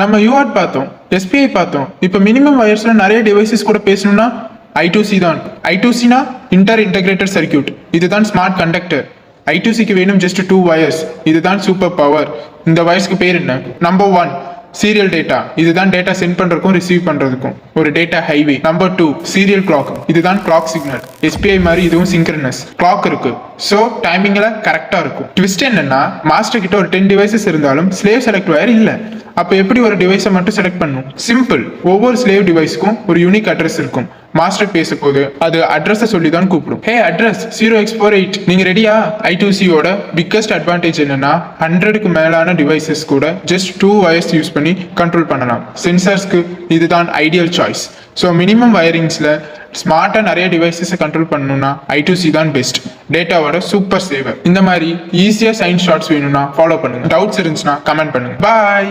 நம்ம யூஆர்ட் பார்த்தோம், எஸ்பிஐ பார்த்தோம். இப்போ மினிமம் வயர்ஸ்ல நிறைய டிவைசஸ் கூட பேசணும்னா I2C தான். I2Cனா இன்டர் இன்டகிரேட்டட் சர்க்கியூட். இதுதான் ஸ்மார்ட் கண்டக்டர். I2Cக்கு வேணும் ஜஸ்ட் 2 வயர்ஸ். இதுதான் சூப்பர் பவர். இந்த வயர்ஸ்க்கு பேர் என்ன? Number 1 serial data. இதுதான் டேட்டா சென்ட் பண்றதுக்கும் ரிசீவ் பண்றதுக்கும் ஒரு data highway. Number 2 serial clock. இதுதான் கிளாக் சிக்னல். எஸ்பிஐ மாதிரி இதுவும் சிங்க்ரனஸ் கிளாக் இருக்கு. ஸோ டைமிங்ல கரெக்டா இருக்கும். ட்விஸ்ட் என்னன்னா மாஸ்டர் கிட்ட ஒரு 10 டிவைசஸ் இருந்தாலும் ஸ்லேவ் செலக்ட் வயர் இல்ல. அப்ப எப்படி ஒரு டிவைஸை மட்டும் செலக்ட் பண்ணும்? சிம்பிள். ஒவ்வொரு ஸ்லேவ் டிவைஸ்க்கும் ஒரு யூனிக் அட்ரஸ் இருக்கும். மாஸ்டர் பேசும்போது அது அட்ரஸை சொல்லி தான் கூப்பிடும். ஹே அட்ரஸ் 0x48. நீங்க ரெடியா? I2Cயோட பிக்கஸ்ட் அட்வான்டேஜ் என்னன்னா 100க்கு மேலான டிவைசஸ் கூட ஜஸ்ட் 2 வயர்ஸ் யூஸ் பண்ணி கண்ட்ரோல் பண்ணலாம். சென்சார்ஸ்க்கு இதுதான் ஐடியல் சாய்ஸ். ஸோ மினிமம் வயரிங்ஸ்ல ஸ்மார்ட்டா நிறைய டிவைசஸை கண்ட்ரோல் பண்ணணும்னா I2C தான் பெஸ்ட். டேட்டாவோட சூப்பர் சேவர். இந்த மாதிரி ஈஸியா சயின்ஸ் ஷார்ட்ஸ் வேணும்னா ஃபாலோ பண்ணுங்க. டவுட்ஸ் இருந்துச்சுன்னா கமெண்ட் பண்ணுங்க. பாய்.